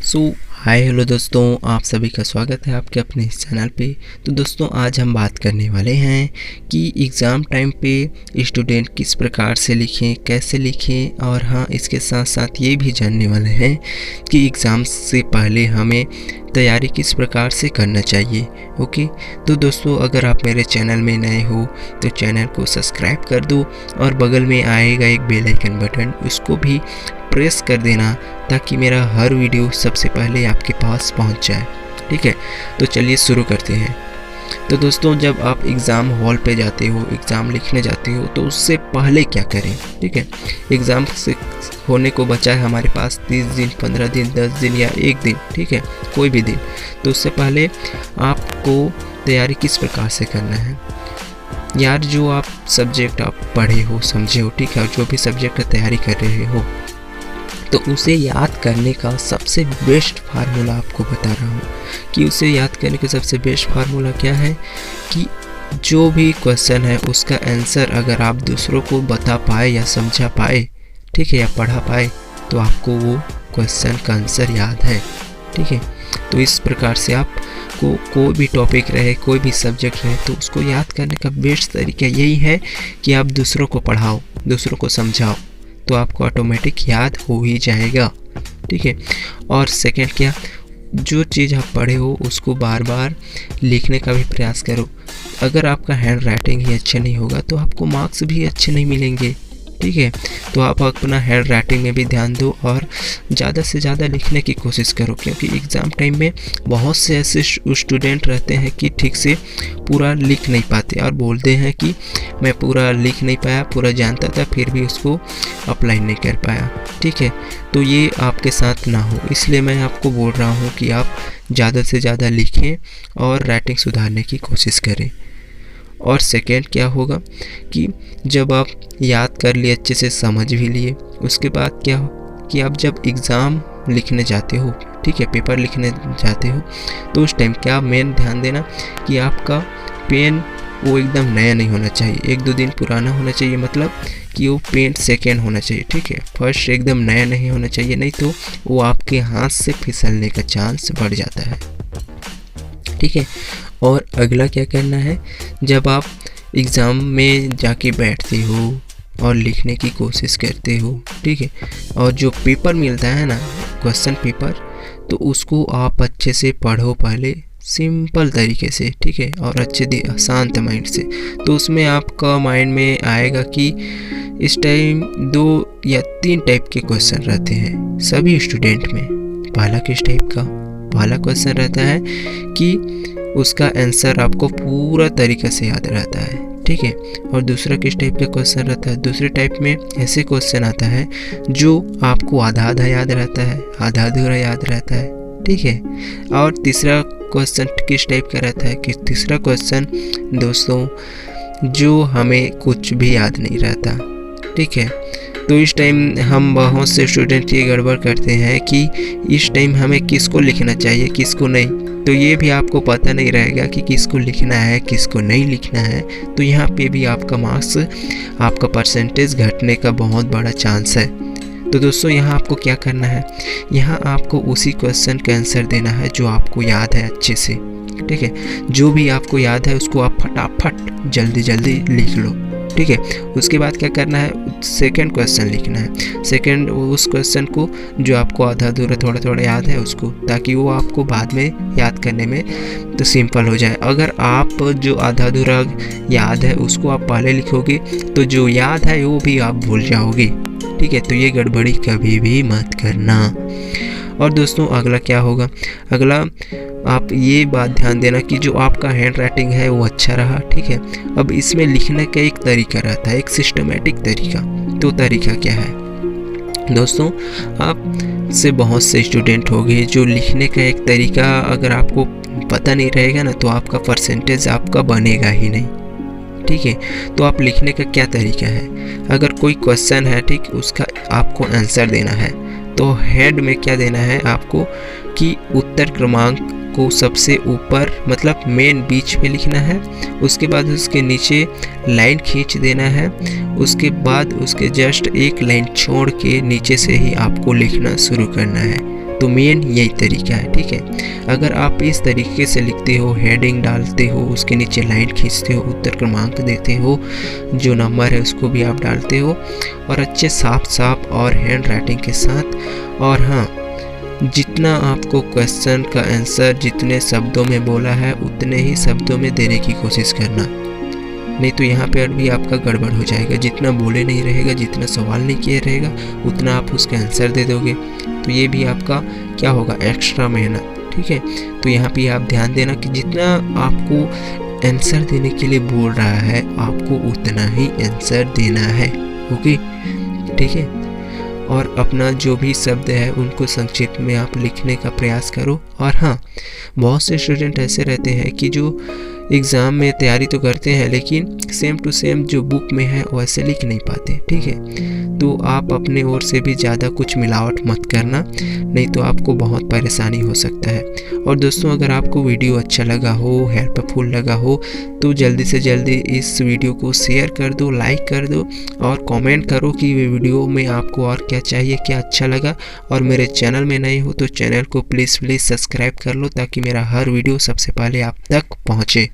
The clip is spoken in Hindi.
सो हाय हेलो दोस्तों, आप सभी का स्वागत है आपके अपने इस चैनल पे। तो दोस्तों आज हम बात करने वाले हैं कि एग्ज़ाम टाइम पे स्टूडेंट किस प्रकार से लिखें, कैसे लिखें, और हाँ इसके साथ साथ ये भी जानने वाले हैं कि एग्ज़ाम से पहले हमें तैयारी किस प्रकार से करना चाहिए। ओके, तो दोस्तों अगर आप मेरे चैनल में नए हो तो चैनल को सब्सक्राइब कर दो और बगल में आएगा एक बेल आइकन बटन, उसको भी प्रेस कर देना ताकि मेरा हर वीडियो सबसे पहले आपके पास पहुंच जाए। ठीक है, तो चलिए शुरू करते हैं। तो दोस्तों जब आप एग्ज़ाम हॉल पे जाते हो, एग्ज़ाम लिखने जाते हो, तो उससे पहले क्या करें। ठीक है, एग्ज़ाम से होने को बचा है हमारे पास 30 दिन, 15 दिन, 10 दिन या 1 दिन। ठीक है, कोई भी दिन। तो उससे पहले आपको तैयारी किस प्रकार से करना है यार। जो आप सब्जेक्ट आप पढ़े हो, समझे हो, ठीक है, और जो भी सब्जेक्ट तैयारी कर रहे हो तो उसे याद करने का सबसे बेस्ट फार्मूला आपको बता रहा हूँ कि उसे याद करने का सबसे बेस्ट फार्मूला क्या है कि जो भी क्वेश्चन है उसका आंसर अगर आप दूसरों को बता पाए या समझा पाए, ठीक है, या पढ़ा पाए, तो आपको वो क्वेश्चन का आंसर याद है। ठीक है, तो इस प्रकार से आपको कोई भी टॉपिक रहे, कोई भी सब्जेक्ट रहे, तो उसको याद करने का बेस्ट तरीका यही है कि आप दूसरों को पढ़ाओ, दूसरों को समझाओ, तो आपको ऑटोमेटिक याद हो ही जाएगा। ठीक है, और सेकंड क्या, जो चीज़ आप पढ़े हो उसको बार बार लिखने का भी प्रयास करो। अगर आपका हैंड राइटिंग ही अच्छा नहीं होगा तो आपको मार्क्स भी अच्छे नहीं मिलेंगे। ठीक है, तो आप अपना हैंड राइटिंग में भी ध्यान दो और ज़्यादा से ज़्यादा लिखने की कोशिश करो, क्योंकि एग्ज़ाम टाइम में बहुत से ऐसे स्टूडेंट रहते हैं कि ठीक से पूरा लिख नहीं पाते और बोलते हैं कि मैं पूरा लिख नहीं पाया, पूरा जानता था फिर भी उसको अप्लाई नहीं कर पाया। ठीक है, तो ये आपके साथ ना हो, इसलिए मैं आपको बोल रहा हूँ कि आप ज़्यादा से ज़्यादा लिखें और राइटिंग सुधारने की कोशिश करें। और सेकेंड क्या होगा कि जब आप याद कर लिए, अच्छे से समझ भी लिए, उसके बाद क्या हो कि आप जब एग्ज़ाम लिखने जाते हो, ठीक है, पेपर लिखने जाते हो, तो उस टाइम क्या मेन ध्यान देना कि आपका पेन वो एकदम नया नहीं होना चाहिए, 1-2 दिन पुराना होना चाहिए, मतलब कि वो पेन सेकेंड होना चाहिए। ठीक है, फर्स्ट एकदम नया नहीं होना चाहिए, नहीं तो वो आपके हाथ से फिसलने का चांस बढ़ जाता है। ठीक है, और अगला क्या करना है, जब आप एग्ज़ाम में जाके बैठते हो और लिखने की कोशिश करते हो, ठीक है, और जो पेपर मिलता है ना, क्वेश्चन पेपर, तो उसको आप अच्छे से पढ़ो पहले, सिंपल तरीके से, ठीक है, और अच्छे शांत माइंड से। तो उसमें आपका माइंड में आएगा कि इस टाइम 2 या 3 टाइप के क्वेश्चन रहते हैं सभी स्टूडेंट में। पहला किस टाइप का, पहला क्वेश्चन रहता है कि उसका आंसर आपको पूरा तरीके से याद रहता है। ठीक है, और दूसरा किस टाइप का क्वेश्चन रहता है, दूसरे टाइप में ऐसे क्वेश्चन आता है जो आपको आधा आधा याद रहता है, आधा अधूरा याद रहता है। ठीक है, और तीसरा क्वेश्चन किस टाइप का रहता है कि तीसरा क्वेश्चन दोस्तों जो हमें कुछ भी याद नहीं रहता। ठीक है, तो इस टाइम हम बहुत से स्टूडेंट ये गड़बड़ करते हैं कि इस टाइम हमें किसको लिखना चाहिए, किसको नहीं, तो ये भी आपको पता नहीं रहेगा कि किसको लिखना है, किसको नहीं लिखना है। तो यहाँ पे भी आपका मार्क्स, आपका परसेंटेज घटने का बहुत बड़ा चांस है। तो दोस्तों यहाँ आपको क्या करना है, यहाँ आपको उसी क्वेश्चन का आंसर देना है जो आपको याद है अच्छे से। ठीक है, जो भी आपको याद है उसको आप फटाफट जल्दी जल्दी लिख लो। ठीक है, उसके बाद क्या करना है, सेकंड क्वेश्चन लिखना है, सेकंड उस क्वेश्चन को जो आपको आधा अधूरा थोड़ा थोड़ा याद है उसको, ताकि वो आपको बाद में याद करने में तो सिंपल हो जाए। अगर आप जो आधा अधूरा याद है उसको आप पहले लिखोगे तो जो याद है वो भी आप भूल जाओगे। ठीक है, तो ये गड़बड़ी कभी भी मत करना। और दोस्तों अगला क्या होगा, अगला आप ये बात ध्यान देना कि जो आपका हैंड राइटिंग है वो अच्छा रहा। ठीक है, अब इसमें लिखने का एक तरीका रहता है, एक सिस्टमेटिक तरीका। तो तरीका क्या है दोस्तों, आप से बहुत से स्टूडेंट होंगे जो लिखने का एक तरीका अगर आपको पता नहीं रहेगा ना, तो आपका परसेंटेज आपका बनेगा ही नहीं। ठीक है, तो आप लिखने का क्या तरीका है, अगर कोई क्वेश्चन है, ठीक, उसका आपको आंसर देना है, तो हेड में क्या देना है आपको कि उत्तर क्रमांक को सबसे ऊपर, मतलब मेन बीच पे लिखना है, उसके बाद उसके नीचे लाइन खींच देना है, उसके बाद उसके जस्ट एक लाइन छोड़ के नीचे से ही आपको लिखना शुरू करना है। तो मेन यही तरीका है, ठीक है। अगर आप इस तरीके से लिखते हो, हेडिंग डालते हो, उसके नीचे लाइन खींचते हो, उत्तर क्रमांक देते हो, जो नंबर है उसको भी आप डालते हो, और अच्छे साफ और हैंड राइटिंग के साथ। और हाँ, जितना आपको क्वेश्चन का आंसर जितने शब्दों में बोला है उतने ही शब्दों में देने की कोशिश करना, नहीं तो यहाँ पे भी आपका गड़बड़ हो जाएगा। जितना बोले नहीं रहेगा, जितना सवाल नहीं किया रहेगा, उतना आप उसका आंसर दे दोगे, तो ये भी आपका क्या होगा, एक्स्ट्रा मेहनत, ठीक है। तो यहाँ पे आप ध्यान देना कि जितना आपको आंसर देने के लिए बोल रहा है आपको उतना ही आंसर देना है, ओके, ठीक है। और अपना जो भी शब्द है उनको संक्षिप्त में आप लिखने का प्रयास करो। और हाँ, बहुत से स्टूडेंट ऐसे रहते हैं कि जो एग्ज़ाम में तैयारी तो करते हैं लेकिन सेम टू सेम जो बुक में है वैसे लिख नहीं पाते, ठीक है। तो आप अपने ओर से भी ज़्यादा कुछ मिलावट मत करना, नहीं तो आपको बहुत परेशानी हो सकता है। और दोस्तों, अगर आपको वीडियो अच्छा लगा हो, हेल्पफुल लगा हो, तो जल्दी से जल्दी इस वीडियो को शेयर कर दो, लाइक कर दो, और कमेंट करो कि वीडियो में आपको और क्या चाहिए, क्या अच्छा लगा। और मेरे चैनल में नए हो तो चैनल को प्लीज़ सब्सक्राइब कर लो, ताकि मेरा हर वीडियो सबसे पहले आप तक पहुँचे।